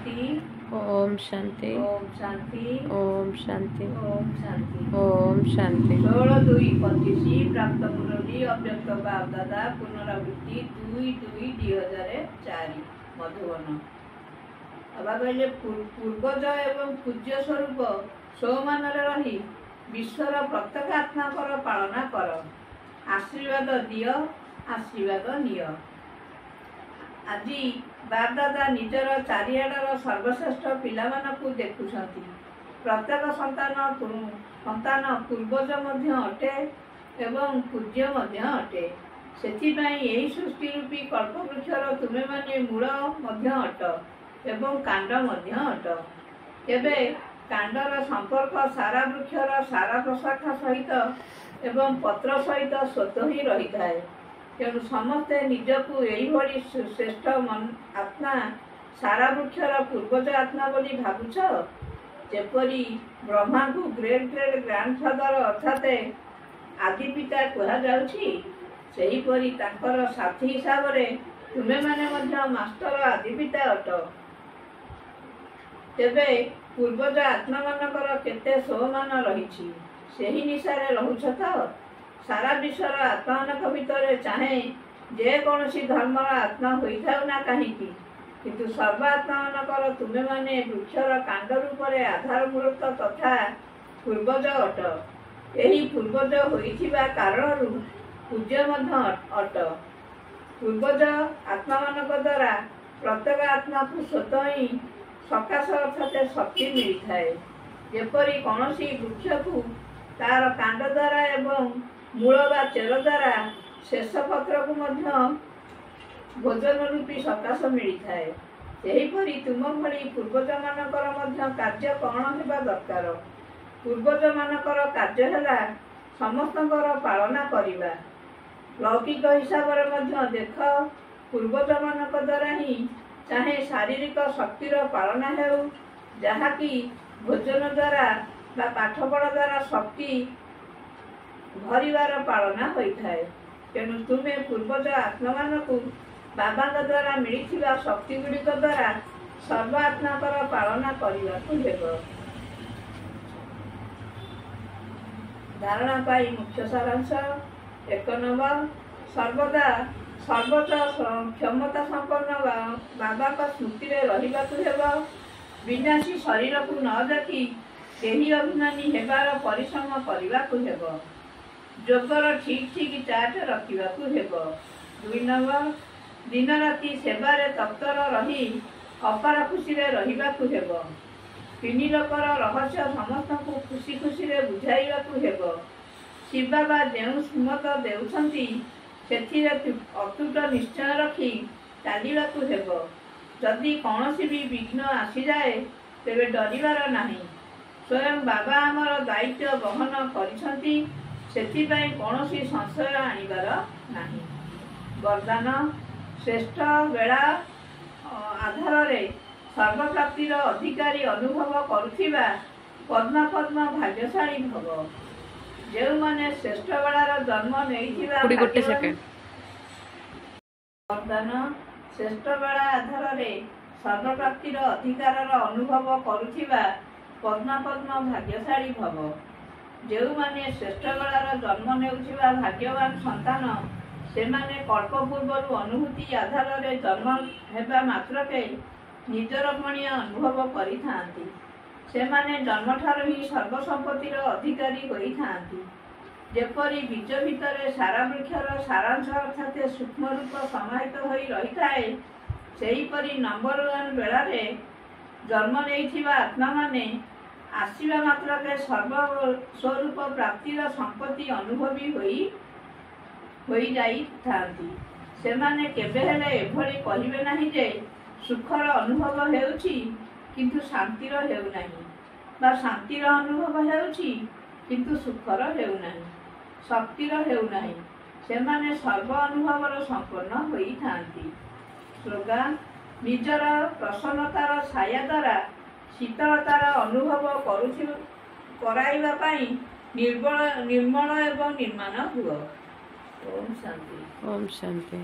शांति। ओम शांति। ओम शांति। ओम शांति। ओम शांति। ओम शांति। 16/2/25 प्राप्त मुरली अव्यक्त बाप दादा पुनरावृत्ति 2/2/2004 मधुबन। बाबा कहले पूर्वज एवं पूज्य स्वरूप सौमान रही विश्वर प्रत्येक आत्माकर पालना कर, आशीर्वाद दिय, आशीर्वाद निय। आज बाप दादा निजर चारिआडर सर्वश्रेष्ठ पिलामानकु देखुछंती। प्रत्येक संतान पूर्वज मध्य अटे एवं पूज्य मध्य अटे। सेथिपाई एही सृष्टि रूपी कल्पवृक्षर तुमे माने मूल मध्य अट एवं कांड मध्य अट। एबे कांडर संपर्क सारा वृक्षर सारा प्रशाखा सहित एवं पत्र सहित स्वतः ही रही थाए। तेणु समस्ते निजकू यही भली श्रेष्ठ आत्मा सारा वृक्षर पूर्वज आत्मा बोली भावुछ। जेपरी ब्रह्मा को ग्रेट ग्रेट ग्रांडफादर अर्थात आदि पिता कहा जाउछि, सेही परी तांकर साथी हिसाब रे तुमे माने मध्य मास्टर आदि पिता अट। तेबे पूर्वज आत्मा मानकर केते सोमान रहिछि, सेही निशारे रहुछ त। सारा विश्वर आत्मानक भितर चाहे जे कौनसी धर्मर आत्मा होइथाउ ना काहीकि, किंतु सर्वात्मा मानकर तुमे माने वृक्षर कांड रूपरे आधार मूर्त तथा पूर्वज अट। एही पूर्वज होइथिबा कारणरू पूज्य मध्य अट। पूर्वज आत्मा मानक द्वारा प्रत्येक आत्मा को स्वतः ही सकाश अर्थात शक्ति मिली थाए। जेपरी कौनसी वृक्ष को तार कांड द्वारा एवं मूल बा चेर द्वारा शेष पत्र को मध्य भोजन रूपी सकाश मिली थाए, सेहीपरि तुम भली पूर्वज मानकर मध्य कार्य कौन हेबा दरकार। पूर्वज मानकर कार्य हैला समस्तଙ୍କର पालना करिबा। लौकिक हिसाब रे मध्य देख पूर्वज मानक द्वारा ही चाहे शारीरिक शक्तिर पालना हेउ, जहा कि भोजन द्वारा बा पाठपढ़ा द्वारा शक्ति भरिवार पालना होइथाए। तेणु तुमे पूर्वज आत्मा मानकु बाबा द्वारा मिलिथिबा शक्ति गुड़िक द्वारा सर्व आत्माकर पालना करने हेब। धारणा पाई मुख्य सारांश 1 नंबर, सर्वदा सर्वोच्च क्षमता संपन्न बाबा का स्मृति रे रहिबाकु हेब। विनाशी शरीर को न देखी केही अभिमानी हेबार परिश्रम करबाकु हेब। जोगर ठीक ठीक चार्ट रखिबाकु हेब। 2 नंबर, दिन राति सेवारे तत्पर रही अपार खुशी रे रहिबाकु हेब। 3 लोकर रहस्य समस्त को खुशी खुशी रे बुझाइबाकु हेब। शिव बाबा जेउ सुमत देउछंती सेथिरे अटूट निश्चय रखी चालिबाकु हेब। जदि कौनसी भी विघ्न आसी जाए तेबे डरिबार नाही। स्वयं बाबा आमर दायित्व बहन करिसंती, सेथिपाई कौनसी संशय आनिबार नाही। वरदान, श्रेष्ठ बेला आधार रे सर्वप्राप्तिर अधिकारी अनुभव करुथिबा पद्मा पद्मा भाग्यशाली भव। जेउ माने श्रेष्ठ बेलार जन्म नेइथिबा वरदान, श्रेष्ठ बेला आधार रे सर्वप्राप्तिर अधिकारर अनुभव करुथिबा पद्मा पद्मा भाग्यशाली भव। जेउ माने श्रेष्ठ बेलार जन्म नेउथिबा भाग्यवान संतान, सेमाने कल्प पूर्व अनुभूति आधार रे जन्म हेबा मात्रके निजर भणिया अनुभव करिथांती। सेमाने जन्म ठारू ही सर्वसंपत्तिर अधिकारी होई थांती। जेपरी बीज भितरे सारा वृक्षर सारांश अर्थात सूक्ष्म रूप समाहित होई रही थाए, सेहीपरि नंबर 1 बेलारे जन्म नेइथिबा आत्मा माने आसीबा मात्रके सर्व स्वरूप प्राप्तिर संपत्ति अनुभवी होई जाई थांती। सेमाने केबे हेले एभली कहिबे नाही जे सुखर अनुभव हेउछि किंतु शांतिर हेउ नाही, बा शांतिर अनुभव हेउछि किंतु सुखर हेउ नाही, शक्तिर हेउ नाही। सेमाने सर्व अनुभवर संपन्न होई थांती। स्लोगान, निजर प्रसन्नतार छाया द्वारा शीतलतार अनुभव कराइबा पाई निर्मल एवं निर्माण हुआ। ओम शांति। ओम शांति।